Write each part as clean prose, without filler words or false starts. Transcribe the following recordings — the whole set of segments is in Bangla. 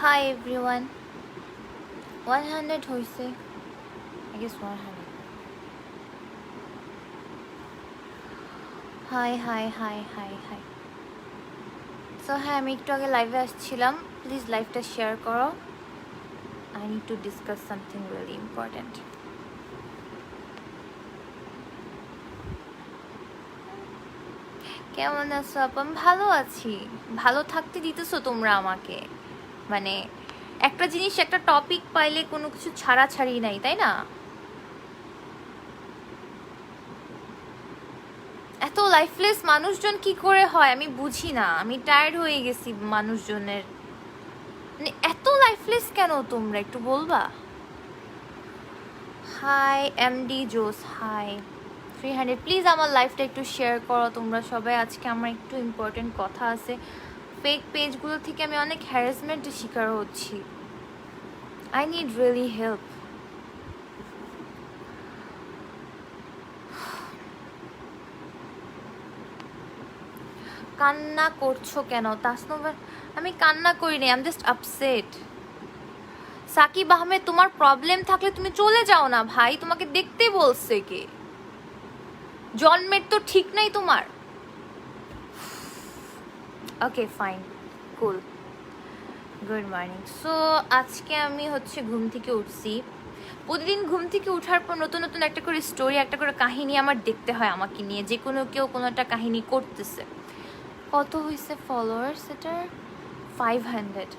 Hi everyone. 100 হইছে I guess 100. Hi. So হ্যাঁ আমি একটু আগে লাইভে আসছিলাম, প্লিজ লাইভটা শেয়ার করো. I need to discuss something really important. কেমন আছো আপু? আমি ভালো আছি. ভালো থাকতে দিতেছো তোমরা আমাকে, মানে একটা জিনিস, একটা টপিক পাইলে কোনো কিছু ছাড়াছাড়ি নাই, তাই না? এত লাইফলেস মানুষজন কি করে হয় আমি বুঝি না. আমি টায়ার্ড হয়ে গেছি মানুষজনের, মানে এত লাইফলেস কেন তোমরা একটু বলবা? হাই এমডি জোস, হাই 300. প্লিজ আমার লাইফটা একটু শেয়ার করো তোমরা সবাই. আজকে আমার একটু ইম্পর্টেন্ট কথা আছে. ফেক পেজগুলো থেকে আমি অনেক হ্যারাসমেন্টের শিকার হচ্ছি. I need really help. কান্না করছো কেন তাসনুম? আমি কান্না করিনি, I am just upset. Sakib Ahmed, তোমার প্রবলেম থাকলে তুমি চলে যাও না ভাই, তোমাকে দেখতে বলছে কে? জন্মের তো ঠিক নাই তোমার. ওকে ফাইন, কুল, গুড মর্নিং. সো আজকে আমি ঘুম থেকে উঠছি. প্রতিদিন ঘুম থেকে উঠার পর নতুন নতুন একটা করে স্টোরি, একটা করে কাহিনী আমার দেখতে হয় আমাকে নিয়ে. যে কোনো কেউ কোনো একটা কাহিনী করতেছে. কত হয়েছে ফলোয়ার্স এটার? 500.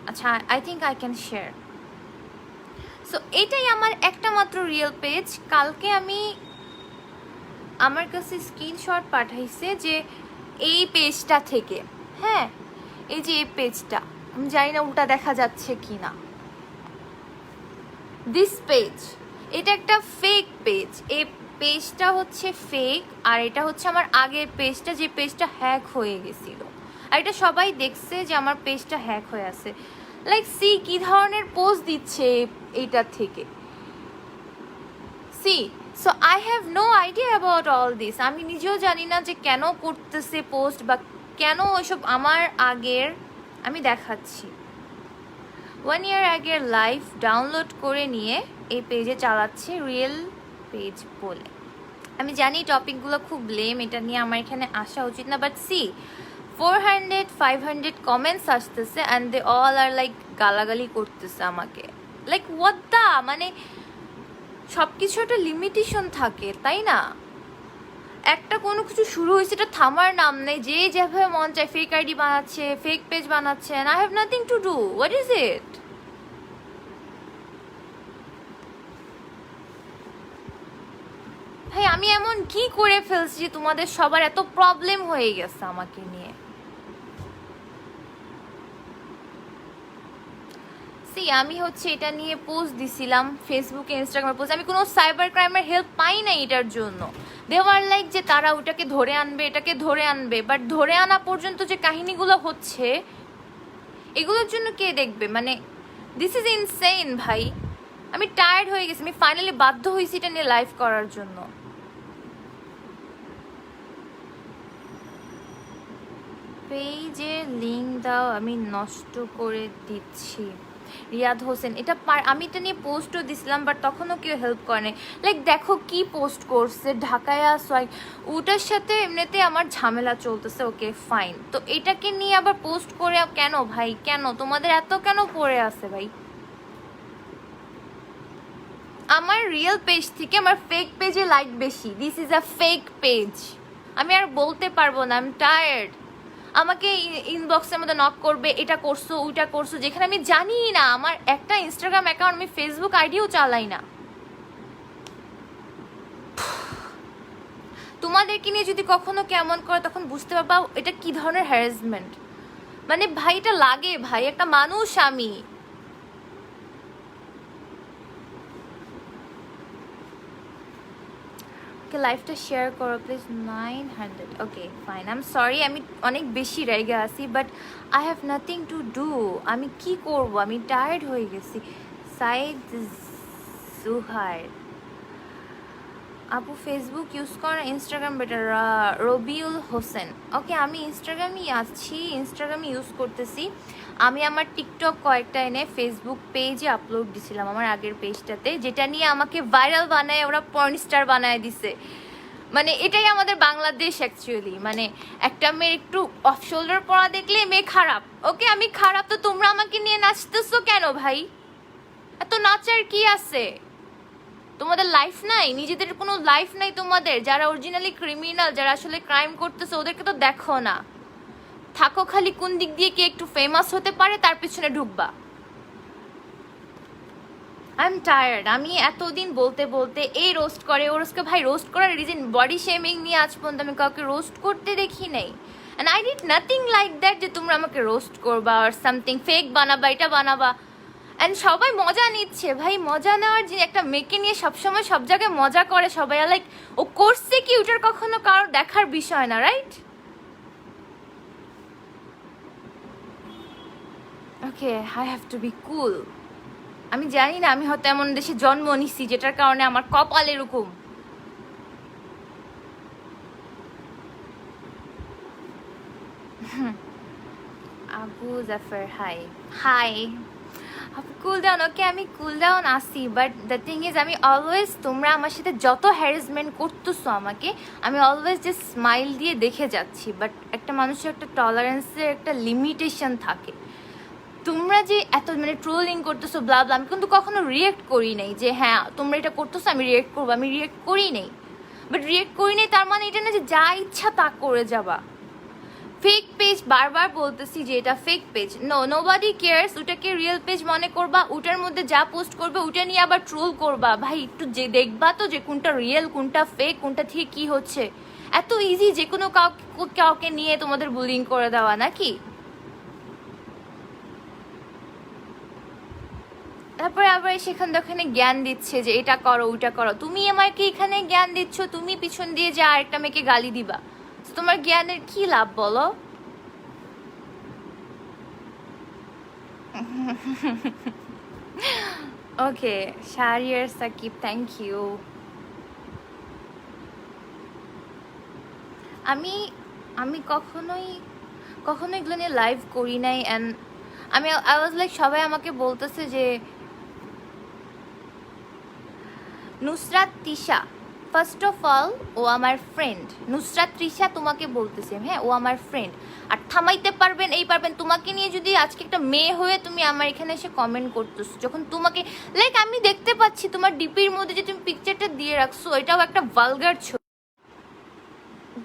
আচ্ছা, I think I can share. So এটাই আমার একটা মাত্র রিয়েল পেজ. কালকে আমি আমার কাছে স্ক্রিনশট পাঠাইছে যে এই পেজটা থেকে, হ্যাঁ এই যে এই পেজটা, আমি জানি না উল্টা দেখা যাচ্ছে কি না, দিস পেজ, এটা একটা ফেক পেজ. এই পেজটা হচ্ছে ফেক, আর এটা হচ্ছে আমার আগের পেজটা, যে পেজটা হ্যাক হয়ে গেছিল. আর এটা সবাই দেখছে যে আমার পেজটা হ্যাক হয়ে আছে. লাইক সি কি ধরনের পোস্ট দিচ্ছে এইটা থেকে. See, so I have no idea about all this. আমি নিজেও জানি না যে কেন করতেছে পোস্ট বা কেন ওইসব আমার আগের. আমি দেখাচ্ছি, 1 year আগের লাইভ ডাউনলোড করে নিয়ে এই পেজে চালাচ্ছে রিয়েল পেজ বলে. আমি জানি টপিকগুলো খুব ব্লেম, এটা নিয়ে আমার এখানে আসা উচিত না, বাট সি 400-500 কমেন্টস আসতেছে and they all are like গালাগালি করতেছে আমাকে. লাইক হোয়াট দা, মানে সব কিছু একটা লিমিটেশন থাকে, তাই না? একটা কোনো কিছু শুরু হয়েছে, এটা থামার নাম নেই. যে যেভাবে মন চায় ফেক আইডি বানাচ্ছে, ফেক পেজ বানাচ্ছে, I have nothing to do. What is it? ভাই আমি এমন কি করে ফেলছি যে তোমাদের সবার এত প্রবলেম হয়ে গেছে আমাকে নিয়ে? সি আমি এটা নিয়ে পোস্ট দিছিলাম ফেসবুকে, ইনস্টাগ্রামে পোস্ট. আমি কোনো সাইবার ক্রাইমের হেল্প পাই না এটার জন্য. দেওয়ার লাইক যে তারা ওটাকে ধরে আনবে, এটাকে ধরে আনবে, বাট ধরে আনা পর্যন্ত যে কাহিনীগুলো হচ্ছে এগুলোর জন্য কে দেখবে? মানে দিস ইজ ইনসেইন ভাই. আমি টায়ার্ড হয়ে গেছি. আমি ফাইনালি বাধ্য হয়েছি এটা নিয়ে লাইভ করার জন্য. পেজের লিঙ্ক দাও, আমি নষ্ট করে দিচ্ছি. রিয়াদ হোসেন, এটা আমি এটা নিয়ে পোস্টও দিছিলাম, বাট তখনও কেউ হেল্প করে নাই. লাইক দেখো কি পোস্ট করছে, ঢাকায় সোয়াই, ওটার সাথে এমনিতে আমার ঝামেলা চলতেছে. ওকে ফাইন, তো এটাকে নিয়ে আবার পোস্ট করে কেন ভাই? কেন তোমাদের এত কেন পড়ে আছে ভাই? আমার রিয়েল পেজ থেকে আমার ফেক পেজে লাইক বেশি. This is a fake page. আমি আর বলতে পারবো না, আই এম টায়ার্ড. আমাকে ইনবক্সের মধ্যে নক করবে, এটা করছো ওইটা করছো, যেখানে আমি জানি না. আমার একটা ইনস্টাগ্রাম অ্যাকাউন্ট, আমি ফেসবুক আইডিও চালাই না. তোমাদেরকে নিয়ে যদি কখনো কেমন করে তখন বুঝতে পারবা এটা কি ধরনের হ্যারাসমেন্ট. মানে ভাই এটা লাগে ভাই, একটা মানুষ আমি. ওকে লাইভটা শেয়ার করো please. 900. Okay fine, I am sorry, আমি অনেক বেশি রেগে আছি, but I have nothing to do. আমি কি করব? আমি টায়ার্ড হয়ে গেছি. সাইদ জুহার, আপু ফেসবুক ইউজ করে ইনস্টাগ্রাম বেটার? রবিউল হোসেন। ওকে, আমি ইনস্টাগ্রামই আছি, ইনস্টাগ্রামই ইউজ করতেছি। আমি আমার টিকটক কয়েকটা এনে ফেসবুক পেজে আপলোড দিছিলাম, আমার আগের পেজটাতে, যেটা নিয়ে আমাকে ভাইরাল বানায় ওরা পর্ন স্টার বানায় দিছে। মানে এটাই আমাদের বাংলাদেশ অ্যাকচুয়ালি। মানে একটা মেয়ে একটু অফ শোল্ডার পরা দেখলে মেয়ে খারাপ। ওকে, আমি খারাপ, তো তোমরা আমাকে নিয়ে নাচতেছো কেন ভাই? এত নাচার কি আছে? তোমাদের লাইফ নাই? নিজেদের কোনো লাইফ নাই তোমাদের? যারা অরিজিনালি ক্রিমিনাল, যারা আসলে ক্রাইম করতেছে, ওদেরকে তো দেখো না। থাকো খালি কোন দিক দিয়ে কি একটু ফেমাস হতে পারে তার পিছনে ঢুকবা। I am tired. আমি এতদিন বলতে বলতে এই রোস্ট করে ও রোস্টকে, ভাই রোস্ট করার রিজন বডি শেমিং নিয়ে আজ পর্যন্ত আমি কাউকে রোস্ট করতে দেখি নাই। And I did nothing like that যে তোমরা আমাকে রোস্ট করবা আর সামথিং ফেক বানাবা, এটা বানাবা। অ্যান্ড সবাই মজা নিচ্ছে ভাই। মজা নেওয়ার যে একটা মেয়েকে নিয়ে সবসময় সব জায়গায় মজা করে সবাই, লাইক ও করছে কি ওটার কখনো কারোর দেখার বিষয় না, right? Okay, I have to B কুল। আমি জানি না, আমি হয়তো এমন দেশে জন্ম নিছি যেটার কারণে আমার কপাল এরকম। Abu Jafar, hi hi. Cool down. Okay, আমি কুল ডাউন আসি, বাট দ্য থিং ইজ আমি অলওয়েজ, তোমরা আমার সাথে যত হ্যারাসমেন্ট করতেছো আমাকে, আমি অলওয়েজ যে স্মাইল দিয়ে দেখে যাচ্ছি। বাট একটা মানুষের একটা টলারেন্সের একটা লিমিটেশন থাকে। তোমরা যে এত মানে ট্রোলিং করতেছো ব্লা ব্লা, আমি কিন্তু কখনো রিয়েক্ট করি নাই যে হ্যাঁ তোমরা এটা করতেছো আমি রিয়েক্ট করবো। আমি রিয়েক্ট করি নাই। বাট রিয়েক্ট করি নাই তার মানে এটা না যে যা ইচ্ছা তা করে যাবা। ফেক পেজ, বারবার বলতেছি যে এটা ফেক পেজ। Nobody cares. ওটাকে রিয়েল পেজ মনে করবা, ওটার মধ্যে যা পোস্ট করবে ওটা নিয়ে আবার ট্রোল করবা। ভাই একটু যে দেখবা তো যে কোনটা রিয়েল কোনটা ফেক, কোনটা থেকে কি হচ্ছে। এত ইজি যে কোনো কাউকে নিয়ে তোমাদের বুলিং করে দেওয়া নাকি? তারপরে আবার সেখানে ওখানে জ্ঞান দিচ্ছে যে এটা করো ওইটা করো। তুমি আমাকে এখানে জ্ঞান দিচ্ছ, তুমি পিছন দিয়ে যে আরেকটা মেয়েকে গালি দিবা, তোমার জ্ঞানের কি লাভ বলো? ওকে, শাহরিয়ার সাকিব, থ্যাংক ইউ। আমি আমি কখনোই কখনোই এগুলো নিয়ে লাইভ করি নাই। অ্যান্ড আই ওয়াজ লাইক, সবাই আমাকে বলতেছে যে Nusrat Tisha, first of all ও আমার ফ্রেন্ড। নুসরাত তৃষা তোমাকে বলতেছে, হ্যাঁ ও আমার ফ্রেন্ড। আর থামাইতে পারবেন এই পারবেন। তোমাকে নিয়ে যদি আজকে একটা মেয়ে হয়ে তুমি আমার এখানে এসে কমেন্ট করতেছো, যখন তোমাকে লাইক আমি দেখতে পাচ্ছি তোমার ডিপির মধ্যে যে তুমি পিকচারটা দিয়ে রাখছো, এটাও একটা ভালগার ছবি।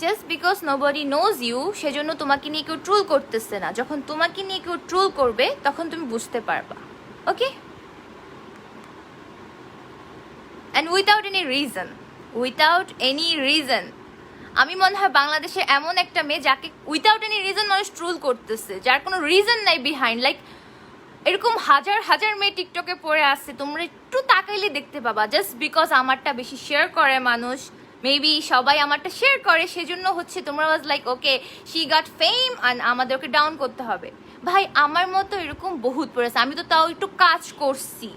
Just because nobody knows you, সেজন্য তোমাকে নিয়ে কেউ ট্রোল করতেছে না। যখন তোমাকে নিয়ে কেউ ট্রোল করবে তখন তুমি বুঝতে পারবা। ওকে, অ্যান্ড উইথাউট এনি রিজন আমি মনে হয় বাংলাদেশে এমন একটা মেয়ে যাকে উইথাউট এনি রিজন মানুষ ট্রোল করতেছে, যার কোনো রিজন নাই বিহাইন্ড। লাইক এরকম হাজার হাজার মেয়ে টিকটকে পড়ে আসছে, তোমরা একটু তাকাইলে দেখতে পাবা। জাস্ট বিকজ আমারটা বেশি শেয়ার করে মানুষ, মেবি সবাই আমারটা শেয়ার করে, সেজন্য হচ্ছে তোমরা was like okay she got fame and আমাদের ওকে ডাউন করতে হবে। ভাই আমার মতো এরকম বহুত পড়েছে, আমি তো তাও একটু কাজ করছি।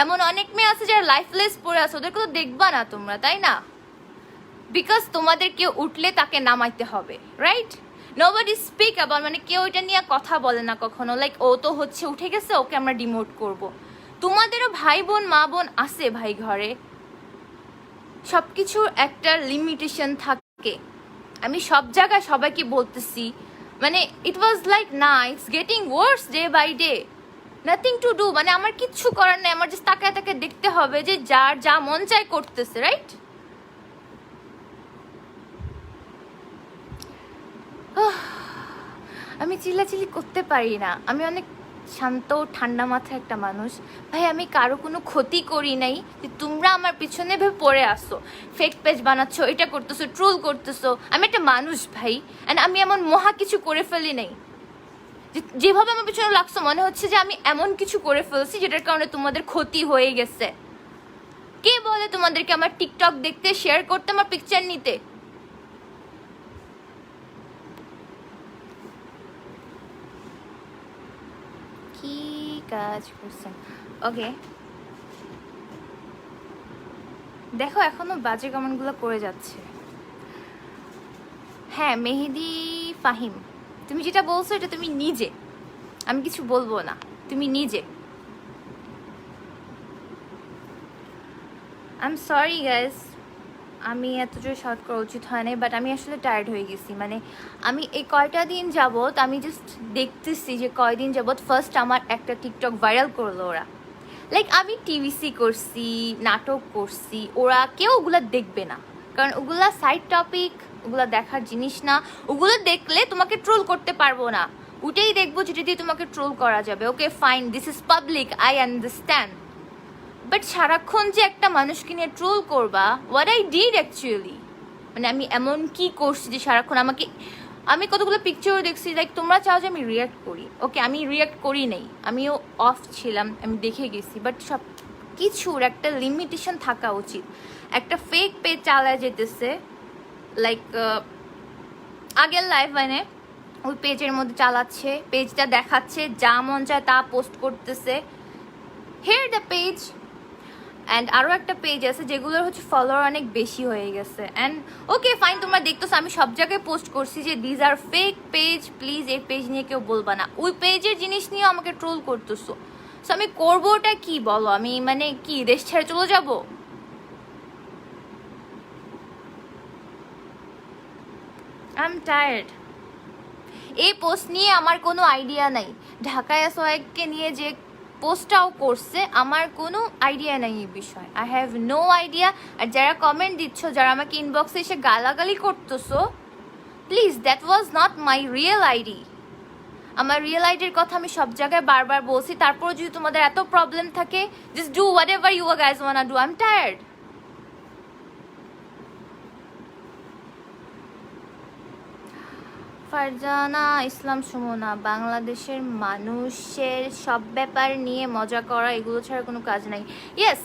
এমন অনেক মেয়ে আছে যারা লাইফলেস পড়ে আছে, ওদেরকে তো দেখবা না তোমরা, তাই না? বিকজ তোমাদের কেউ উঠলে তাকে নামাইতে হবে, রাইট? নোবডি স্পিক অ্যাবাউট, মানে কেউ এটা নিয়ে কথা বলে না কখনো। লাইক ও তো হচ্ছে উঠে গেছে, ওকে আমরা ডিমোট করব। তোমাদেরও ভাই বোন মা বোন আছে ভাই ঘরে, সব কিছুর একটা লিমিটেশন থাকে। আমি সব জায়গায় সবাইকে বলতেছি, মানে ইট ওয়াজ লাইক না, it's getting worse day by day. Nothing to do, মানে আমার কিচ্ছু করার নেই। আমার জাস্ট তাকায় তাকে দেখতে হবে যে যার যা মন চায় করতেছে, রাইট? আমি চিল্লাচিল্লি করতে পারি না। আমি অনেক শান্ত ঠান্ডা মাথায় একটা মানুষ। ভাই আমি কারো কোনো ক্ষতি করি নাই যে তোমরা আমার পিছনে ভেবে পড়ে আসো, ফেক পেজ বানাচ্ছ, এটা করতেছো, ট্রোল করতেছো। আমি একটা মানুষ ভাই, অ্যান্ড আমি এমন মহা কিছু করে ফেলি নাই। যেভাবে আমার পিছনে লাগছো মনে হচ্ছে যে আমি এমন কিছু করে ফেলছি যেটার কারণে তোমাদের ক্ষতি হয়ে গেছে। কে বলে তোমাদেরকে আমার টিকটক দেখতে, শেয়ার করতে, আমার পিকচার নিতে? কি কাজ করছেন? ওকে, দেখো এখনো বাজে কমেন্টগুলো করে যাচ্ছে। হ্যাঁ মেহেদি ফাহিম, তুমি যেটা বলছো এটা তুমি নিজে, আমি কিছু বলবো না, তুমি নিজে। আই এম সরি গাইস, আমি এত জোরে শর্ট করা উচিত হয় নাই, বাট আমি আসলে টায়ার্ড হয়ে গেছি। মানে আমি এই কয়টা দিন যাবত আমি জাস্ট দেখতেছি যে কয়দিন যাবত ফার্স্ট আমার একটা টিকটক ভাইরাল করলো ওরা। লাইক আমি টিভিসি করছি, নাটক করছি, ওরা কেউ ওগুলা দেখবে না, কারণ ওগুলা সাইড টপিক, ওগুলা দেখার জিনিস না। ওগুলো দেখলে তোমাকে ট্রোল করতে পারবো না, ওটাই দেখবো যেটা দিয়ে তোমাকে ট্রোল করা যাবে। Okay fine, this is public, I understand, but সারাক্ষণ যে একটা মানুষকে নিয়ে ট্রোল করবা, হোয়াট আই ডিড অ্যাকচুয়ালি, মানে আমি এমন কি করছি যে সারাক্ষণ আমাকে, আমি কতগুলো পিকচারও দেখছি, লাইক তোমরা চাও যে আমি রিয়াক্ট করি, ওকে আমি রিয়াক্ট করি নাই, আমিও অফ ছিলাম, আমি দেখে গেছি, বাট সব কিছুর একটা লিমিটেশন থাকা উচিত। একটা ফেক পেজ চালায় যেতেছে, লাইক আগের লাইফ মানে ওই পেজের মধ্যে চালাচ্ছে, পেজটা দেখাচ্ছে, যা মন চায় তা পোস্ট করতেছে, হেয়ার দ্য পেজ। অ্যান্ড আরও একটা পেজ আছে যেগুলোর হচ্ছে ফলোয়ার অনেক বেশি হয়ে গেছে। অ্যান্ড ওকে ফাইন, তোমরা দেখতেছো আমি সব জায়গায় পোস্ট করছি যে these are fake page, please এই পেজ নিয়ে কেউ বলবা না। ওই পেজের জিনিস নিয়েও আমাকে ট্রোল করতেছো, সো আমি করবো ওটা কি বলো? আমি মানে কি দেশ ছেড়ে চলে যাবো? I am tired. এই পোস্ট নিয়ে আমার কোনো আইডিয়া নাই, ঢাকায় সোয়েগকে নিয়ে যে পোস্টটাও করছে আমার কোনো আইডিয়া নাই এই বিষয়ে, আই হ্যাভ নো আইডিয়া। আর যারা কমেন্ট দিচ্ছ, যারা আমাকে ইনবক্সে এসে গালাগালি করতেছো, please that was not my real ID. আমার রিয়েল আইডির কথা আমি সব জায়গায় বারবার বলছি, তারপর যদি তোমাদের এত প্রবলেম থাকে, just do whatever you guys wanna do, I am tired. Farzana Islam Sumona, বাংলাদেশের মানুষের সব ব্যাপার নিয়ে মজা করা, এগুলো ছাড়া কোনো কাজ নাই। ইয়েস,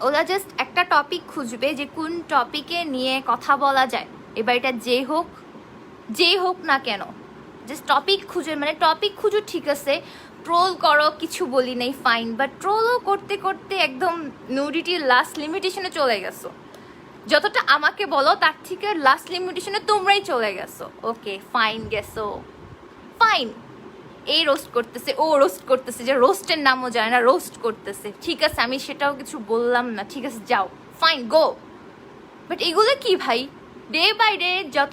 ওরা জাস্ট একটা টপিক খুঁজবে যে কোন টপিকে নিয়ে কথা বলা যায়, এবার এটা যেই হোক না কেন, জাস্ট টপিক খুঁজে, মানে টপিক খুঁজো, ঠিক আছে ট্রোল করো, কিছু বলি নাই, ফাইন, বাট ট্রোলও করতে করতে একদম নুডিটির লাস্ট লিমিটেশনে চলে গেছো। যতটা আমাকে বলো তার থেকে লাস্ট লিমিটেশনে তোমরাই চলে গেছো। ওকে ফাইন, গেছো ফাইন। এই রোস্ট করতেছে, ও রোস্ট করতেছে, যে রোস্টের নামও জানে না, রোস্ট করতেছে, ঠিক আছে আমি সেটাও কিছু বললাম না, ঠিক আছে যাও, ফাইন গো। বাট এগুলো কি ভাই, ডে বাই ডে যত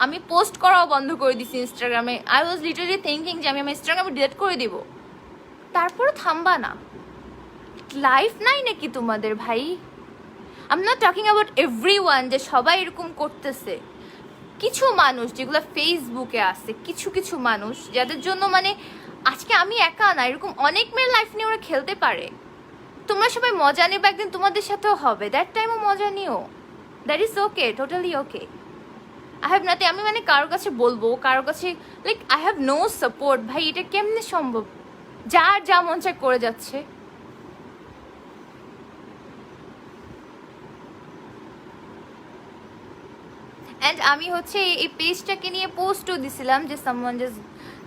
আমি পোস্ট করাও বন্ধ করে দিছি ইনস্টাগ্রামে। আই ওয়াজ লিটারলি থিঙ্কিং যে আমি আমার ইনস্টাগ্রামে ডিলিট করে দিব, তারপরও থামবা না। লাইফ নাই নাকি তোমাদের ভাই? I am not talking about everyone, যে সবাই এরকম করতেছে। কিছু মানুষ যেগুলো ফেসবুকে আছে, কিছু কিছু মানুষ যাদের জন্য মানে আজকে আমি একা না, এরকম অনেক মেয়ের লাইফ নিয়ে ওরা খেলতে পারে। তোমরা সবাই মজা নেবে, একদিন তোমাদের সাথেও হবে, দ্যাট টাইমও মজা নিও, that is okay, totally okay. I have nothing, আমি মানে কারোর কাছে বলবো, কারোর কাছে like I have no support. ভাই এটা কেমনে সম্ভব? যার যা মন চায় করে যাচ্ছে। অ্যান্ড আমি হচ্ছে এই পেজটাকে নিয়ে পোস্টও দিছিলাম যে সামওয়ান জাস্ট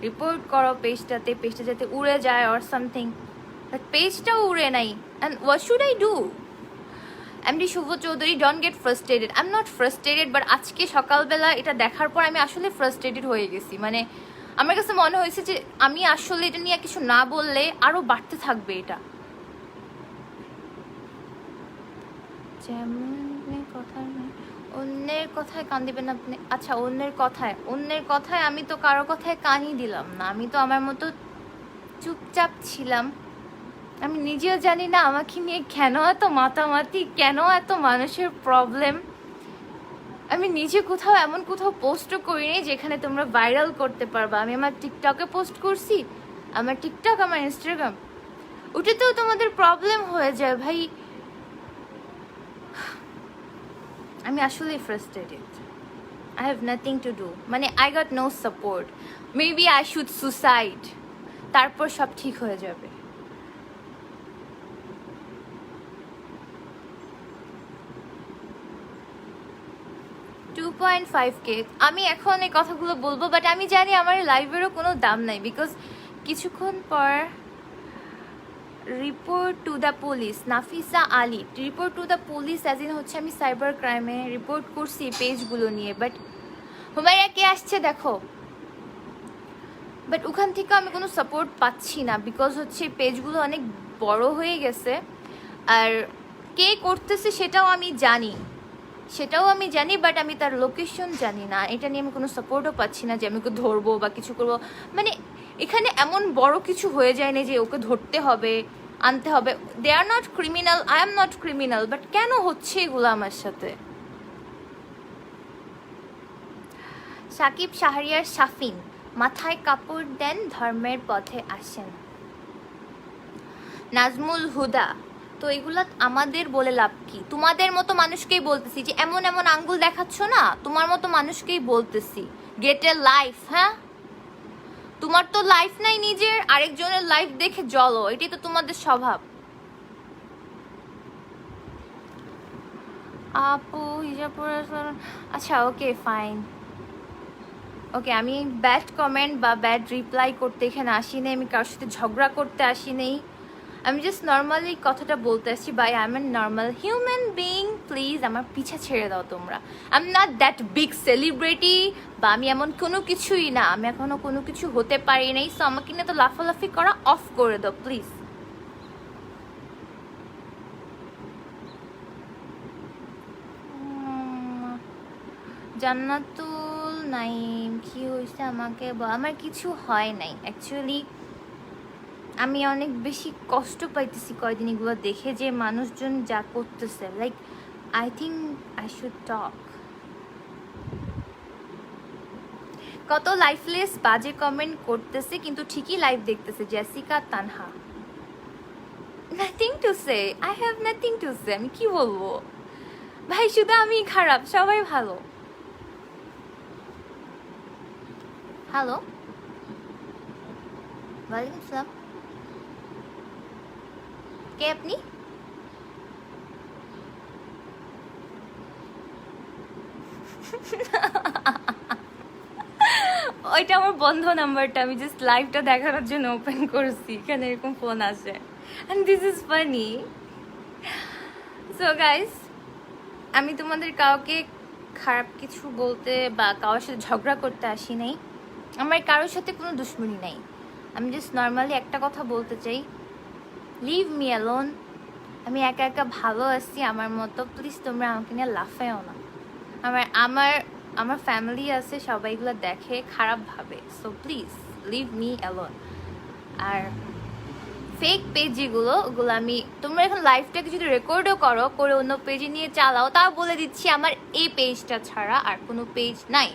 রিপোর্ট করো পেজটাতে, পেজটা যাতে উড়ে যায় অর সামথিং, বাট পেজটাও উড়ে নাই। And what should I do? MD Shubho Chowdhury, don't get frustrated. I am not frustrated, but আজকে সকালবেলা এটা দেখার পর আমি আসলে ফ্রাস্ট্রেটেড হয়ে গেছি। মানে আমার কাছে মনে হয়েছে যে আমি আসলে এটা নিয়ে কিছু না বললে আরও বাড়তে থাকবে এটা। যেমন কথা, অন্যের কথায় কান দিবেন আপনি? আচ্ছা অন্যের কথায় আমি তো কারো কথায় কানই দিলাম না, আমি তো আমার মতো চুপচাপ ছিলাম। আমি নিজেও জানি না আমাকে নিয়ে কেন এত মাতামাতি, কেন এত মানুষের প্রবলেম। আমি নিজে এমন কোথাও পোস্টও করিনি যেখানে তোমরা ভাইরাল করতে পারবা। আমি আমার টিকটকে পোস্ট করছি, আমার টিকটক, আমার ইনস্টাগ্রাম, ওটাতেও তোমাদের প্রবলেম হয়ে যায় ভাই। আমি আসলে frustrated, I have nothing to do, মানে I got no support, maybe I should suicide, তারপর সব ঠিক হয়ে যাবে। $2.5K, আমি এখন এই কথাগুলো বলবো, বাট আমি জানি আমার লাইভেরও কোনো দাম নাই, বিকজ কিছুক্ষণ পর report to the police, Nafisa Ali. Report to the police as in হচ্ছে আমি সাইবার ক্রাইমে রিপোর্ট করছি পেজগুলো নিয়ে, বাট হুমায়রা কে আসছে দেখো, বাট ওখান থেকে আমি কোনো সাপোর্ট পাচ্ছি না, বিকজ হচ্ছে পেজগুলো অনেক বড় হয়ে গেছে। আর কে করতেছে সেটাও আমি জানি, বাট আমি তার লোকেশন জানি না। এটা নিয়ে আমি কোনো সাপোর্টও পাচ্ছি না যে আমি ওকে ধরবো বা কিছু করবো। মানে এখানে এমন বড় কিছু হয়ে যায় না যে ওকে ধরতে হবে, আনতে হবে। They are not criminal, I am not criminal, but কেন হচ্ছে এগুলো আমার সাথে? সাকিব শাহরিয়ার শাফিন, মাথায় কাপড় দেন, ধর্মের পথে আসেন। নাজমুল হুদা, তো এগুলা আমাদের বলে লাভ কি? তোমাদের মতো মানুষকেই বলতেছি, যে এমন এমন আঙ্গুল দেখাচ্ছ না, তোমার মতো মানুষকেই বলতেছি গেট এ লাইফ। হ্যাঁ, তোমার তো লাইফ নাই নিজের, আরেকজনের লাইফ দেখে জ্বলো, এটাই তো তোমাদের স্বভাব। আপু হিজাব পরে, আচ্ছা ওকে ফাইন, ওকে। আমি ব্যাড কমেন্ট বা ব্যাড রিপ্লাই করতে এখানে আসি নাই, আমি কারোর সাথে ঝগড়া করতে আসি নাই, আমি জাস্ট নর্মালি কথাটা বলতে আসছি। By I am a normal human being, please আমার পিছা ছেড়ে দাও তোমরা। I am not that big celebrity, বা আমি এমন কোনো কিছুই না, আমি এখনো কোনো কিছু হতে পারি নাই, সো আমাকে নিয়ে তো লাফালাফি করা অফ করে দাও প্লিজ। জান্নাতুল নাইম, কি হয়েছে আমাকে বল। আমার কিছু হয় নাই অ্যাকচুয়ালি, আমি অনেক বেশি কষ্ট পাইতেছি কয়দিন এগুলো দেখে, যে মানুষজন যা করতেছে। Like I think I should টক। কত লাইফলেস বাজে কমেন্ট করতেছে কিন্তু ঠিকই লাইভ দেখতেছে। Jessica Tanha, nothing to say, I have nothing to say. আমি কি বলবো ভাই, শুধু আমি খারাপ, সবাই ভালো। হ্যালো, ওয়ালাইকুম আসসালাম, কে আপনি? ওইটা আমার বন্ধ নাম্বারটা, আমি জাস্ট লাইভটা দেখানোর জন্য ওপেন করছি, এখানে এরকম ফোন আসে, and this is funny. So guys, আমি তোমাদের কাউকে খারাপ কিছু বলতে বা কারোর সাথে ঝগড়া করতে আসি নাই, আমার কারোর সাথে কোনো দুশ্মনী নাই। আমি জাস্ট নর্মালি একটা কথা বলতে চাই, লিভ মি অ্যালোন। আমি একা একা ভালো আছি আমার মতো, প্লিজ তোমরা আমাকে নিয়ে লাফায়ও না। আমার আমার আমার ফ্যামিলি আছে, সবাই এগুলো দেখে খারাপ ভাবে, so please leave me alone. আর ফেক পেজ যেগুলো, ওগুলো আমি, তোমরা এখন লাইভটাকে যদি রেকর্ডও করো, করে অন্য পেজে নিয়ে চালাও, তাও বলে দিচ্ছি আমার এই পেজটা ছাড়া আর কোনো পেজ নাই।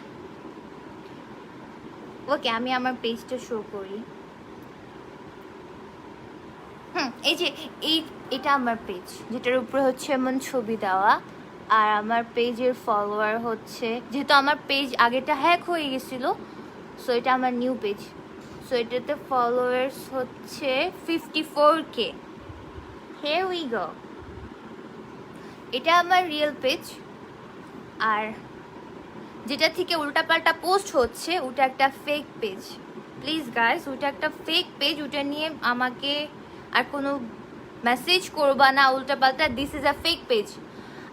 ওকে, আমি আমার পেজটা শো করি। এই যে এটা আমার পেজ, যেটার উপরে হচ্ছে এমন ছবি দেওয়া, আর আমার পেজের ফলোয়ার হচ্ছে, যেহেতু আমার পেজ আগেটা হ্যাক হয়ে গেছিলো, সো এটা আমার নিউ পেজ। সো এটাতে ফলোয়ার্স হচ্ছে 54K। হিয়ার উই গো, এটা আমার রিয়েল পেজ। আর যেটা থেকে উল্টাপাল্টা পোস্ট হচ্ছে ওটা একটা ফেক পেজ। প্লিজ গাইস, ওটা একটা ফেক পেজ, ওটা নিয়ে আমাকে আর কোনো মেসেজ করবা না উল্টাপাল্টা, this is a fake page.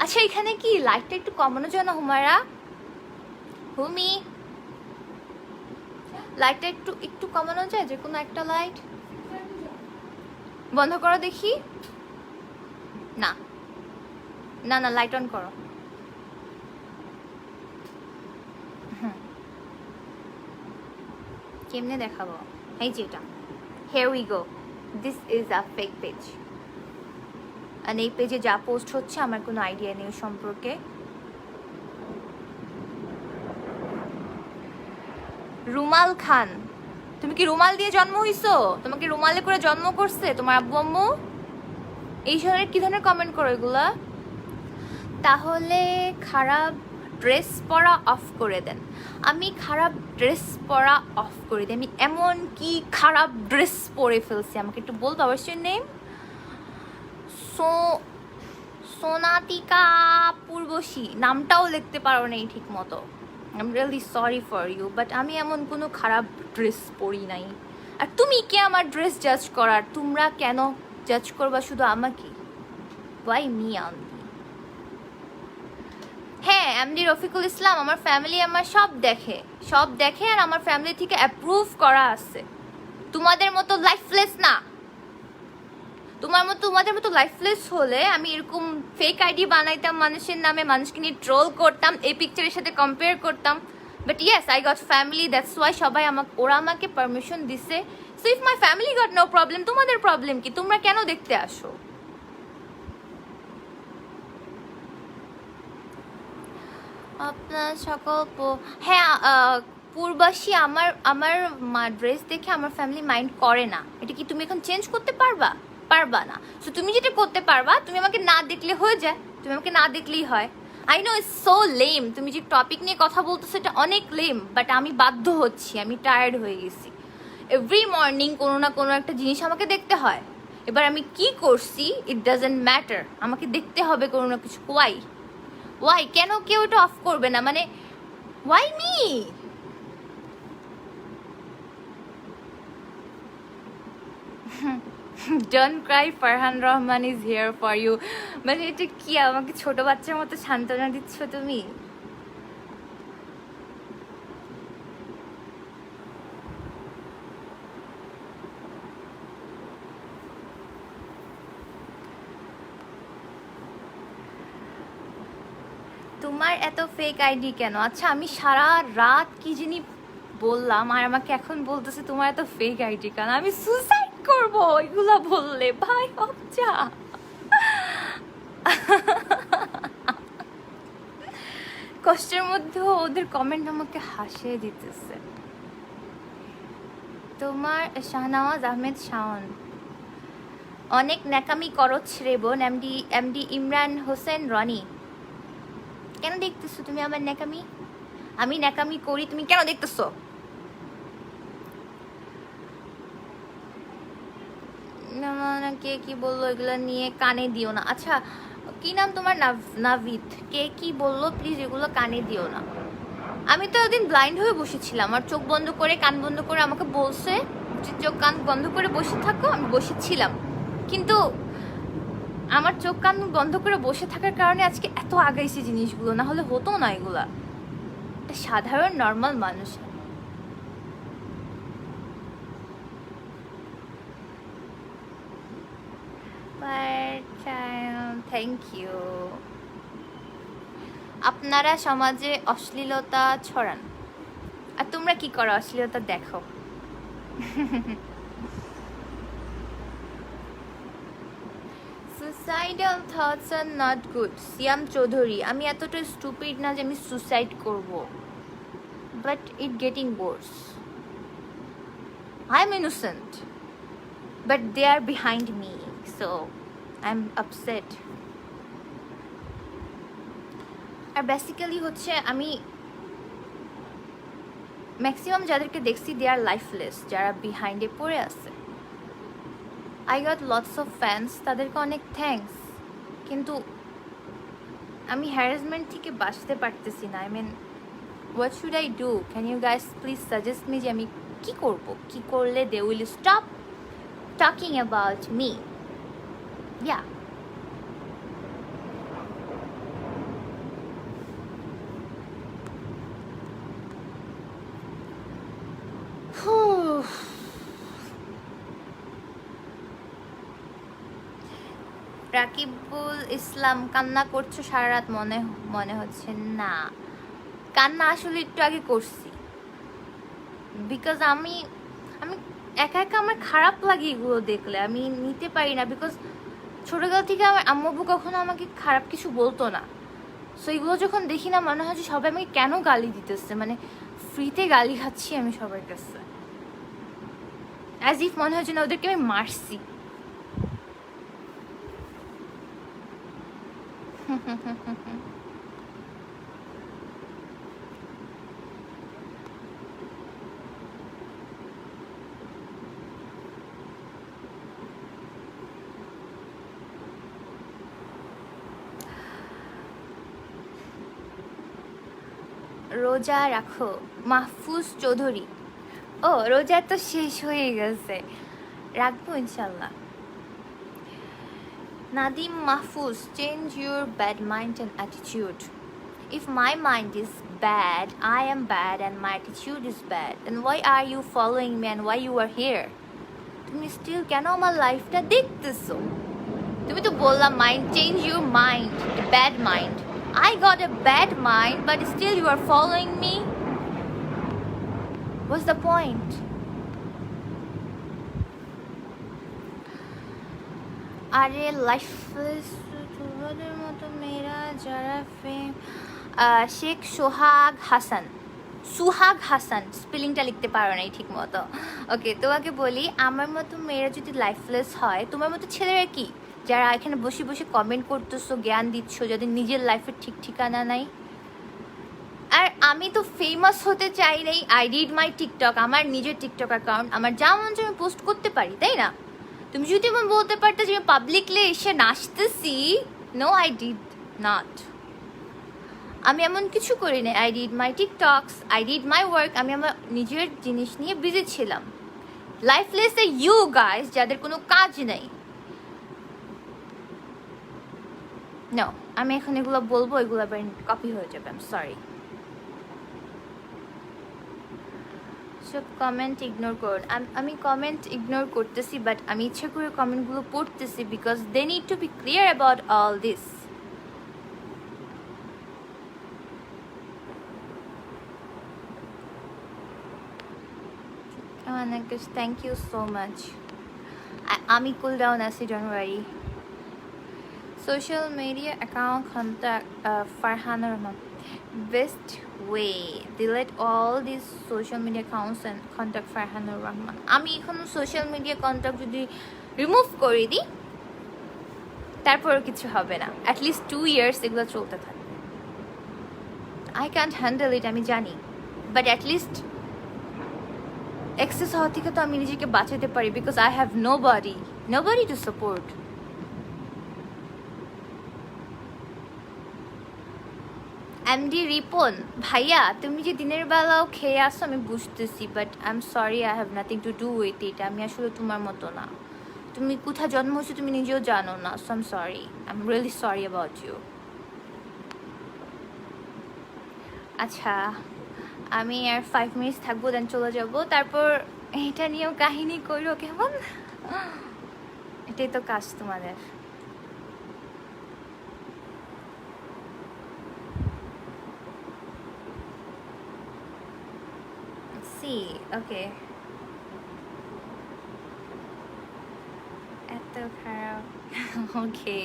আচ্ছা, এখানে কি লাইটটা একটু কমানো যায় না হুমায়রা? হুমি, লাইটটা একটু কমানো যায়, যে কোনো একটা লাইট বন্ধ করো দেখি। না না না, লাইট অন করো। কেমনে দেখাবো? এই যে এটা, here we go, this is a fake page. আর এই পেজে যা পোস্ট হচ্ছে আমার কোনো আইডিয়া নেই সম্পর্কে। রুমাল খান, তুমি কি রুমাল দিয়ে জন্ম হইছো? তোমাকে রুমালে করে জন্ম করছে তোমার আব্বু আম্মু? এই ধরনের কি ধরনের কমেন্ট করো এগুলা? তাহলে খারাপ ড্রেস পরা অফ করে দেন। আমি খারাপ ড্রেস পরা অফ করে দিই? আমি এমন কি খারাপ ড্রেস পরে ফেলছি আমাকে একটু বলবো? অবশ্যই নেম সোনাতিকা পূর্বশী, নামটাও লিখতে পারো নাই ঠিক মতো। I am really sorry for you, but আমি এমন কোনো খারাপ ড্রেস পরি নাই। আর তুমি কে আমার ড্রেস জাজ করার? তোমরা কেন জাজ করবা শুধু আমাকে? Y me only? হ্যাঁ, এমডি রফিকুল ইসলাম আমার ফ্যামিলি আমার সব দেখে আর আমার ফ্যামিলি থেকে অ্যাপ্রুভ করা আছে। তোমাদের মতো লাইফলেস না। তোমাদের মতো লাইফলেস হলে আমি এরকম ফেক আইডি বানাইতাম, মানুষের নামে মানুষকে নিয়ে ট্রোল করতাম, এই পিকচারের সাথে কম্পেয়ার করতাম। But yes, I got family, that's why সবাই ওরা আমাকে পারমিশন দিছে। So if my family got no problem, তোমাদের প্রবলেম কি? তোমরা কেন দেখতে আসো? আপনার সকল হ্যাঁ, পূর্বাসী আমার ড্রেস দেখে আমার ফ্যামিলি মাইন্ড করে না। এটা কি তুমি এখন চেঞ্জ করতে পারবা না। সো তুমি যেটা করতে পারবা, তুমি আমাকে না দেখলে হয়ে যায়, তুমি আমাকে না দেখলেই হয়। I know it's so lame, তুমি যে টপিক নিয়ে কথা বলতেছো এটা অনেক লেম, বাট আমি বাধ্য হচ্ছি, আমি টায়ার্ড হয়ে গেছি। এভরি মর্নিং কোনো না কোনো একটা জিনিস আমাকে দেখতে হয়। এবার আমি কি করছি ইট ডাজন্ট ম্যাটার, আমাকে দেখতে হবে কোনো না কিছু। ওয়াই কেন কেউ এটা অফ করবে না? মানে why me? Don't cry, Farhan Rahman is here for you. মানে এটা কি, আমাকে ছোট বাচ্চার মতো সান্ত্বনা দিচ্ছ তুমি? তোমার এত ফেক আইডি কেন? আচ্ছা, আমি সারা রাত কি জানি বললাম আর আমাকে এখন বলতেছে তোমার এত ফেক আইডি কেন? আমি সুসাইড করব এগুলা বললে। ভাই যা, কষ্টের মধ্যেও ওদের কমেন্ট আমাকে হাসিয়ে দিতেছে। তোমার শাহনওয়াজ আহমেদ শাওন, অনেক ন্যাকামি করছ রে বোন। এমডি ইমরান হোসেন রনি, কেন দেখতেছো তুমি আমার ন্যাকামি? আমি ন্যাকামি করি, তুমি কেন দেখতেছো? কে কি বললো এগুলো নিয়ে কানে দিও না। আচ্ছা, কি নাম তোমার? নাভিদ। কে কি বললো প্লিজ এগুলো কানে দিও না। আমি তো ওদিন ব্লাইন্ড হয়ে বসেছিলাম, আমার চোখ বন্ধ করে কান বন্ধ করে আমাকে বলছে যে চোখ কান বন্ধ করে বসে থাকো, আমি বসেছিলাম। কিন্তু আমার চোখ কান বন্ধ করে বসে থাকার কারণে আজকে এত আগাইছে জিনিসগুলো, না হলে হতো না এগুলা। একটা সাধারণ নর্মাল মানুষ। Thank you. আপনারা সমাজে অশ্লীলতা ছড়ান, আর তোমরা কি করো? অশ্লীলতা দেখো। Suicidal thoughts are not good. Siam Chowdhury, আমি এতটা স্টুপিড না যে আমি সুসাইড করব, but it getting worse. I am innocent, but they are behind me, so I am upset. আর বেসিক্যালি হচ্ছে আমি ম্যাক্সিমাম যাদেরকে দেখছি দে আর লাইফলেস, যারা বিহাইন্ডে পড়ে আছে। I got lots of fans, তাদেরকে অনেক থ্যাঙ্কস, কিন্তু আমি হ্যারাসমেন্ট থেকে বাঁচতে পারতেছি না। I mean, what should I do? Can you guys please suggest me যে আমি কী করব? কী করলে they will stop talking about me? Yeah, Rakibul Islam, কান্না করছো সারা রাত মনে হচ্ছে। না, কান্না আসলে একটু আগে করছি, বিকজ আমি একা একা আমার খারাপ লাগে এগুলো দেখলে, আমি নিতে পারি না। বিকজ ছোটোবেলা থেকে আমার আম্মু কখনো আমাকে খারাপ কিছু বলতো না। সো এগুলো যখন দেখি না, মনে হয় যে সবাই আমাকে কেন গালি দিতেছে, মানে ফ্রিতে গালি খাচ্ছি আমি সবার কাছে, অ্যাজ ইফ মনে হয় যে না ওদেরকে আমি মারছি। রোজা রাখো, মাহফুজ চৌধুরী। ও, রোজা তো শেষ হয়ে গেছে, রাখবো ইনশাল্লাহ। Nadim Mahfouz, change your bad mind and attitude. If my mind is bad, I am bad and my attitude is bad, then why are you following me and why you are here? তুমি স্টিল কেন আমার লাইফটা দেখতেছো? তুমি তো বললাম mind change your mind, bad mind. I got a bad mind, but still you are following me. What's the point? আরে লাইফলেস তোমাদের মতো মেয়েরা যারা ফেম। শেখ সোহাগ হাসান, সুহাগ হাসান, স্পেলিংটা লিখতে পারো নাই ঠিক মতো। ওকে, তোমাকে বলি, আমার মতো মেয়েরা যদি লাইফলেস হয়, তোমার মতো ছেলেরা কি যারা এখানে বসে বসে কমেন্ট করতেছো, জ্ঞান দিচ্ছ, যাদের নিজের লাইফের ঠিক ঠিকানা নাই। আর আমি তো ফেমাস হতে চাই নাই। আই ডিড মাই টিকটক, আমার নিজের টিকটক অ্যাকাউন্ট, আমার যা মন চায় আমি পোস্ট করতে পারি, তাই না? তুমি যদি আমি বলতে পারতে যে আমি পাবলিকলি এসে নাচতেছি, নো আই ডিড নট। আমি এমন কিছু করি না। I did my TikToks, I did my work, আমি আমার নিজের জিনিস নিয়ে বিজি ছিলাম। লাইফলেস এ ইউ গাইস, যাদের কোনো কাজ নেই। নো, আমি এখন এগুলো বলবো, এগুলো আবার কপি হয়ে যাবে, আই এম সরি। সব কমেন্ট ইগনোর করুন। আমি কমেন্ট ইগনোর করতেছি, বাট আমি ইচ্ছে করে কমেন্টগুলো পড়তেছি because they need to be clear about all this. Thank you so much. আমি কুল ডাউন আছি, don't worry. Social media account contact Farhana Rahman. Best way, delete all these social media accounts and contact Farhanur Rahman. আমি এখন সোশ্যাল মিডিয়া কন্ট্যাক্ট যদি রিমুভ করে দিই, তারপরও কিছু হবে না। অ্যাটলিস্ট 2 years এগুলো চলতে থাকবে। আই ক্যান্ট হ্যান্ডেল ইট, আমি জানি, বাট অ্যাটলিস্ট এক্সেস হওয়া থেকে তো আমি নিজেকে বাঁচাতে পারি, because I have nobody to support. MD Ripon, ভাইয়া তুমি যে দিনের বেলাও খেয়ে আসো আমি বুঝতেছি, but I am sorry, I have nothing to do with it. আমি আসলে তোমার মতো না। তুমি কোথায় জন্ম হয়েছো তুমি নিজেও জানো না, so I am sorry, I am really sorry about you. আচ্ছা, আমি আর 5 minutes থাকবো, দেন চলে যাবো। তারপর এটা নিয়েও কাহিনী করো কেমন? এটাই তো কাজ তোমাদের। ওকে, এত খারাপ। ওকে,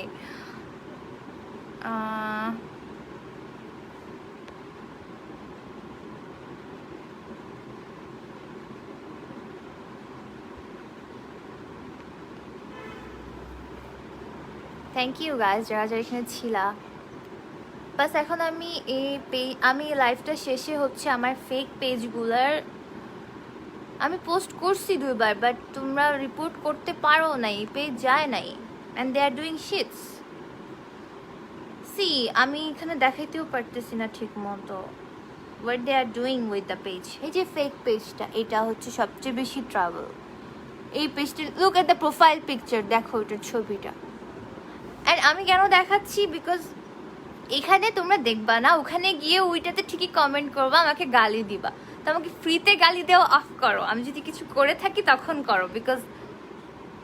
থ্যাংক ইউ গাইজ যারা যারা এখানে ছিলা। বাস এখন আমি আমি লাইফটা শেষে হচ্ছে আমার ফেক পেজগুলার আমি পোস্ট করছি 2বার, বাট তোমরা রিপোর্ট করতে পারো নাই, পেজ যায় নাই, and they are doing shits. See আমি এখানে দেখাইতেও পারতেছি না ঠিক মতো what they are doing with the page. এই যে ফেক পেজটা, এটা হচ্ছে সবচেয়ে বেশি ট্রাভেল। এই পেজটা look at the profile picture, দেখো ওটার ছবিটা। অ্যান্ড আমি কেন দেখাচ্ছি, বিকজ এখানে তোমরা দেখবা না, ওখানে গিয়ে ওইটাতে ঠিকই কমেন্ট করবা, আমাকে গালি দিবা। তো আমাকে ফ্রিতে গালি দেওয়া অফ করো, আমি যদি কিছু করে থাকি তখন করো, বিকজ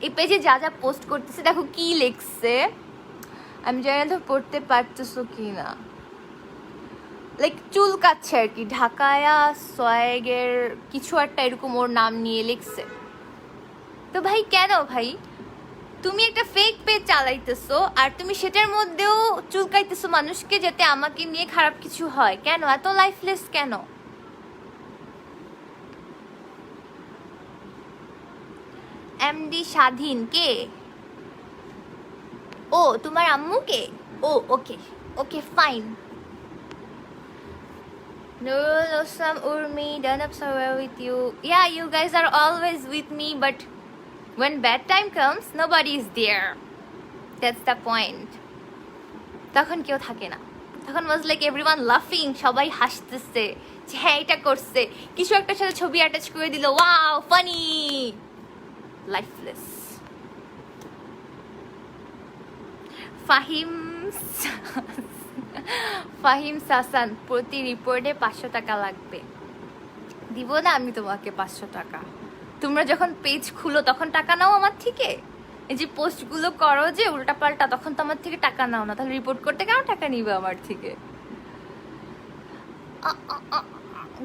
এই পেজে যা যা পোস্ট করতেছে দেখো কি লিখছে, আমি জানি না তো পড়তে পারতেছো কি না। লাইক চুল কাচ্ছে আর কি, ঢাকায়া সোয়েগের কিছু একটা এরকম ওর নাম নিয়ে লিখছে। তো ভাই কেন ভাই, তুমি একটা ফেক পেজ চালাইতেছো আর তুমি সেটার মধ্যেও চুলকাইতেছো মানুষকে যাতে আমাকে নিয়ে খারাপ কিছু হয়। কেন এত লাইফলেস কেন? এমডি স্বাধীন কে? ও তোমার আম্মুকে? ও okay okay fine. Nurul Osam Urmi, done up somewhere with you. Yeah, you guys are always with me, but when bad time comes, nobody is there. That's the point. তখন কেউ থাকে না, তখন was like everyone laughing, সবাই হাসতেছে যে হ্যাঁ এটা করছে, কিছু একটা সাথে ছবি অ্যাটাচ করে দিল, wow funny. Lifeless. Fahim Fahim Sasan, প্রতি রিপোর্টে 500 টাকা লাগবে। দিব না আমি তোমাকে 500 টাকা। তোমরা যখন পেজ খুলো তখন টাকা নাও আমার থেকে? এই যে পোস্টগুলো করো যে উল্টাপাল্টা, তখন তো আমার থেকে টাকা নাও না, তাহলে রিপোর্ট করতে কেন টাকা নিবে আমার থেকে?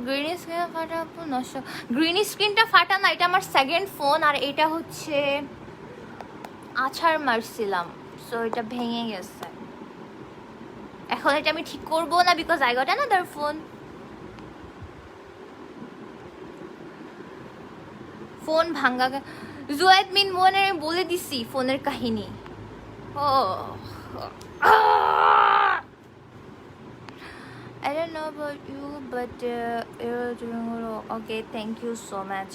গ্রিন স্ক্রিন ফাটা নষ্ট। গ্রিন স্ক্রিনটা ফাটা না, এটা আমার সেকেন্ড ফোন, আর এটা হচ্ছে আছাড় মারছিলাম, সো এটা ভেঙে গেছে। এখন এটা আমি ঠিক করবো না, because I got another phone. Phone ভাঙ্গা। জুয়াদ মিন বোনের আমি বলে দিছি ফোনের কাহিনী। ও I don't know about you, but you're doing well. Okay, thank you so much.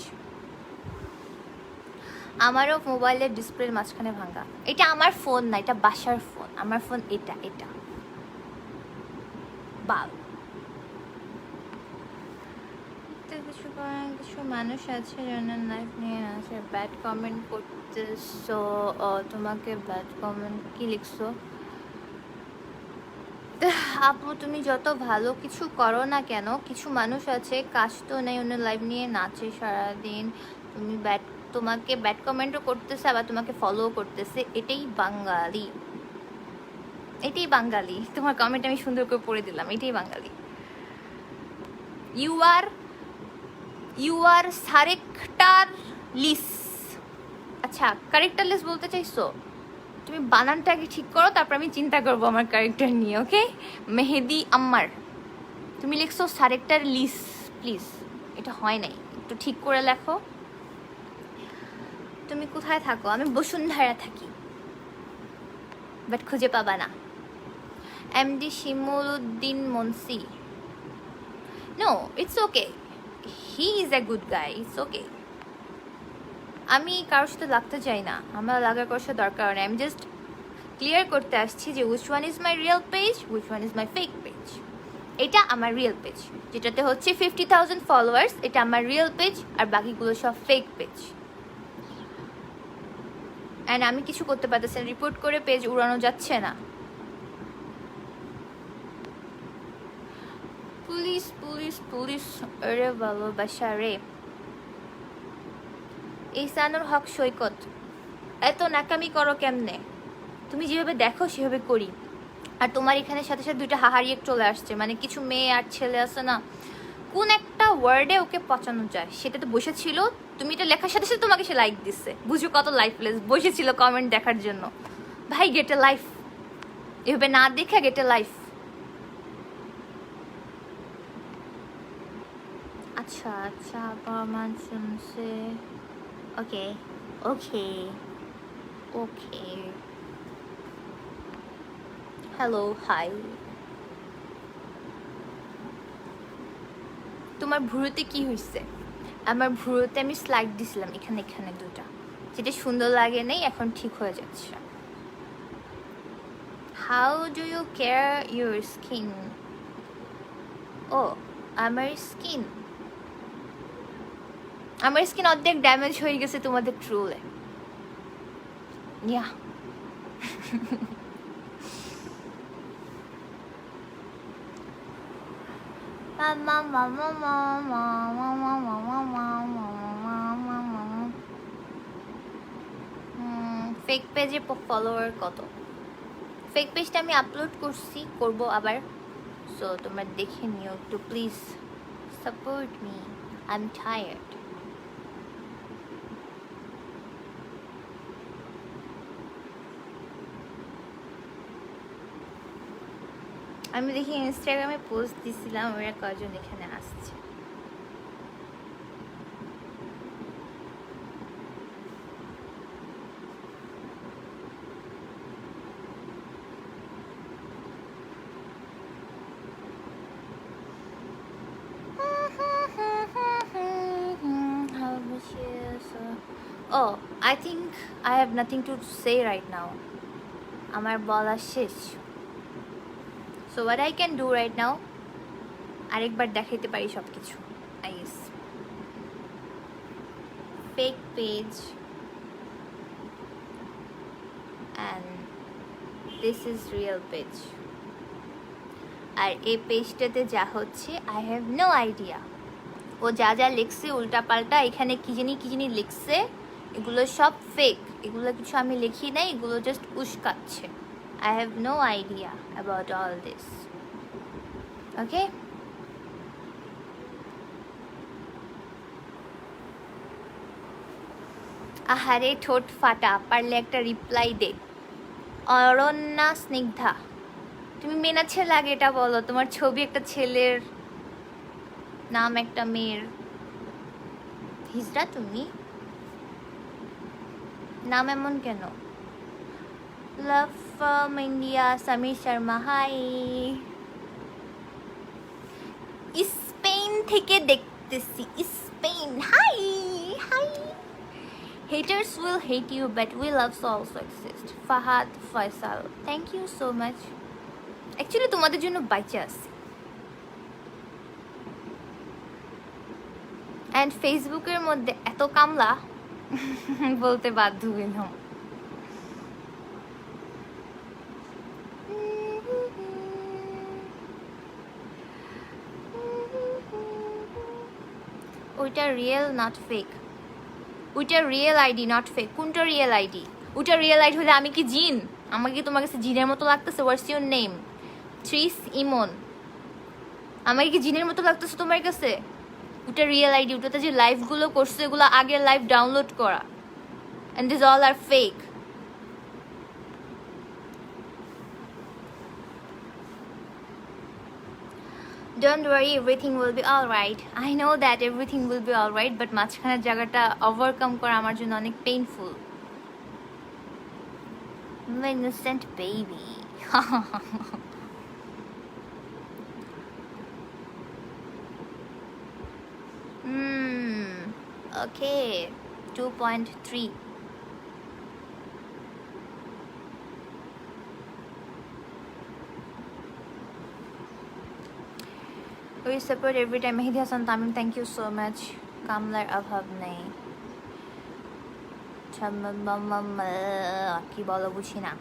আমারও মোবাইলের ডিসপ্লের মাঝখানে ভাঙা। এটা আমার ফোন না, এটা বাসার ফোন। আমার ফোন এটা এটা বাল। কিছু করেন, কিছু মানুষ আছে যারা লাইফ নিয়ে আছে ব্যাড কমেন্ট করতেছো। তোমাকে ব্যাড কমেন্ট কি লিখছো? আপু তুমি যত ভালো কিছু করো না কেন, কিছু মানুষ আছে কাজ তো নেই, অন্য লাইভ নিয়ে নাচে সারাদিন, তুমি তোমাকে ব্যাড কমেন্টও করতেছে আবার তোমাকে ফলো করতেছে। এটাই বাঙালি, এটাই বাঙালি। তোমার কমেন্ট আমি সুন্দর করে পড়ে দিলাম, এটাই বাঙালি। ইউ আর সারেক্টারলিস। আচ্ছা, কারেক্টারলেস বলতে চাইছো? তুমি বানানটাকে ঠিক করো, তারপর আমি চিন্তা করবো আমার ক্যারেক্টার নিয়ে। ওকে, মেহেদি আম্মার, তুমি লিখছো সারেক্টারলিস, প্লিজ এটা হয় নাই, একটু ঠিক করে লেখো। তুমি কোথায় থাকো? আমি বসুন্ধরা থাকি, বাট খুঁজে পাবা না। MD Shimuluddin Munshi, no it's okay, he is a good guy, it's okay. আমি কারোর সাথে লাগতে চাই না, আমার লাগার কারোর সাথে দরকার নেই। আমি জাস্ট ক্লিয়ার করতে আসছি যে which one is my real page, which one is my fake page. এটা আমার রিয়েল পেজ, যেটাতে হচ্ছে 50,000 ফলোয়ার্স, এটা আমার রিয়েল পেজ, আর বাকিগুলো সব ফেক পেজ। অ্যান্ড আমি কিছু করতে পারতেছি না, রিপোর্ট করে পেজ উড়ানো যাচ্ছে না। পুলিশ পুলিশ পুলিশ, আরে ভালোবাসা রে। ইহসানুল হক সৈকত, এত নাকামি করো কেমনে? তুমি যেভাবে দেখো সেভাবে করি, আর তোমার এখানে সাথে সাথে দুইটা হাহারিয়ে চলে আসছে। মানে কিছু মেয়ে আর ছেলে আছে না, কোন একটা ওয়ার্ডে ওকে পচানো যায়, সেটা তো বসেছিল। তুমি এটা লেখার সাথে সাথে তোমাকে সে লাইক দিচ্ছে, বুঝো কত লাইফলেস। বসেছিল কমেন্ট দেখার জন্য। ভাই গেট এ লাইফ, এভাবে না দেখে গেট এ লাইফ। আচ্ছা আচ্ছা, আমার শুনছে। ওকে ওকে ওকে, হ্যালো হাই। তোমার ভুরুতে কি হয়েছে? আমার ভুরুতে আমি স্লাইড দিছিলাম এখানে এখানে দুটা, যেটা সুন্দর লাগে নাই, এখন ঠিক হয়ে যাচ্ছে। How do you care your skin? ও আমার স্কিন, আমার স্কিন অর্ধেক ড্যামেজ হয়ে গেছে তোমাদের ট্রোলে। ইয়া ফেক পেজে ফলোয়ার কত? ফেক পেজটা আমি আপলোড করবো আবার, সো তোমরা দেখে নিও একটু please, support me, I am tired. আমি দেখি ইনস্টাগ্রামে পোস্ট দিছিলাম, ওরা কজন এখানে আসছে। Oh, I think I have nothing to say right now. আমার বলা শেষ। So what I can do right now, আরেকবার দেখাইতে পারি সব কিছু। I guess fake page and this is real page. আর এই পেজটাতে যা হচ্ছে আই হ্যাভ নো আইডিয়া। ও যা যা লিখছে উল্টাপাল্টা, এখানে কি জানি লিখছে, এগুলো সব ফেক, এগুলো কিছু আমি লিখি নাই, এগুলো জাস্ট উস্কাচ্ছে। I have no idea about all this. Okay, আহারে ঠোঁট ফাটা, পারলে একটা রিপ্লাই দে। অরণ্যা স্নিগ্ধা, তুমি মেয়ে না ছেলে আগে এটা বলো। তোমার ছবি একটা ছেলের, নাম একটা মেয়ের। হিজড়া তুমি, নাম এমন কেন? Love from India, Sameer Sharma hi. Spain থেকে দেখতেছি, Spain hi hi. Haters will hate you, but we love also exist. Fahad Faisal, thank you so much. Actually, তোমাদের জন্য বাইচে আছি। And ফেসবুকের মধ্যে এত কামলা বলতে বাধ্য হইলাম। ওইটা রিয়েল নট ফেক। ওইটা রিয়েল আইডি নট ফেক। কোনটা রিয়েল আইডি? ওইটা রিয়েল আইডি হলে আমি কি জিন? আমাকে কি তোমার কাছে জিনের মতো লাগতেছে? What's your name? ট্রিস ইমন, আমাকে কি জিনের মতো লাগতেছে তোমার কাছে? ওটা রিয়েল আইডি। ওটাতে যে লাইভগুলো করছে এগুলো আগের লাইভ ডাউনলোড করা, and this all are fake. Don't worry, everything will be alright. I know that everything will be alright, but মাঝখানের জায়গাটা ওভারকাম করা আমার জন্য অনেক painful. Innocent baby. Okay, 2.3. We support every time. Mehdi Hassan Tamim, thank you so much. কামলার অভাব নেই। কি বলো বুঝি না।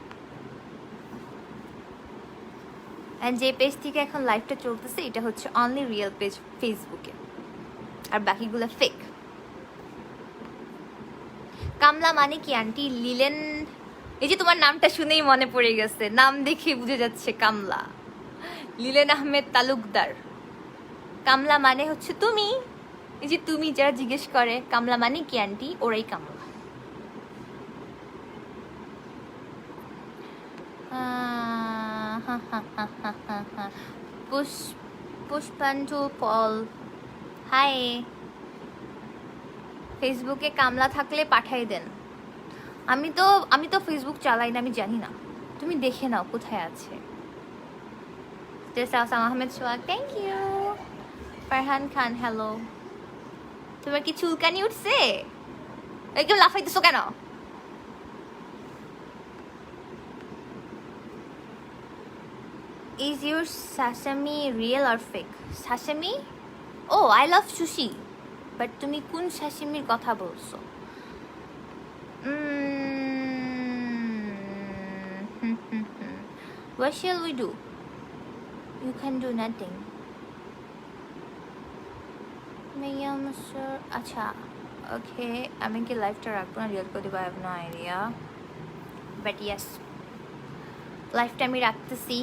অ্যান্ড যে পেজ থেকে এখন লাইভটা চলতেছে এটা হচ্ছে অনলি রিয়েল পেজ ফেসবুকে, আর বাকিগুলো ফেক। কামলা মানে কি আন্টি? লিলেন, এই যে তোমার নামটা শুনেই মনে পড়ে গেছে, নাম দেখে বুঝে যাচ্ছে কামলা। লিলেন আহমেদ তালুকদার। কামলা মানে হচ্ছে তুমি। এই যে তুমি যারা জিজ্ঞেস করে কামলা মানে কি আন্টি, ওরাই কামলা। পুষ্পাঞ্জু পল হাই। ফেসবুকে কামলা থাকলে পাঠাই দেন। আমি তো ফেসবুক চালাই না, আমি জানি না। তুমি দেখে নাও কোথায় আছে। Ahmed Sohag, thank you. Farhan Khan, hello. তোমার কি চুলকানি উঠছে? একদম লাফাইতেছো কেন? Is your sashimi real or fake? Sashimi? Oh, I love sushi. But তুমি কোন সাশিমির কথা বলছো? What shall we do? You can do nothing. আচ্ছা, ওকে, আমি কি লাইভটা রাখবো না রিয়েল করে দেবো? I have no idea, but yes, লাইভটা আমি রাখতেছি।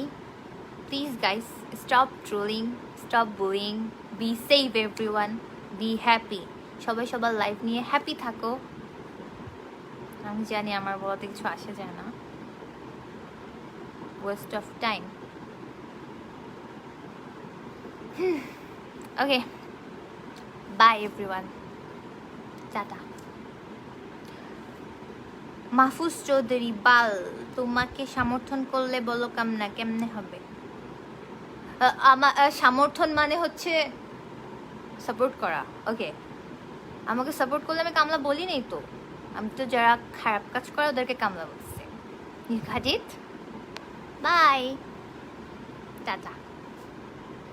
Please guys, stop trolling, stop bullying, be safe everyone, be happy. সবাই সবার লাইফ নিয়ে হ্যাপি থাকো। আমি জানি আমার বলাতে কিছু আসে যায় না, waste of time. Okay, bye everyone, tata. Mahfuz Chowdhury বাল, তোমাকে সমর্থন করলে বলো কামনা কেমনে হবে? আমার সমর্থন মানে হচ্ছে সাপোর্ট করা। ওকে, আমাকে সাপোর্ট করলে আমি কামলা বলি নাই তো। আমি তো যারা খারাপ কাজ করে ওদেরকে কামলা বলছি। You got it? Bye, tata.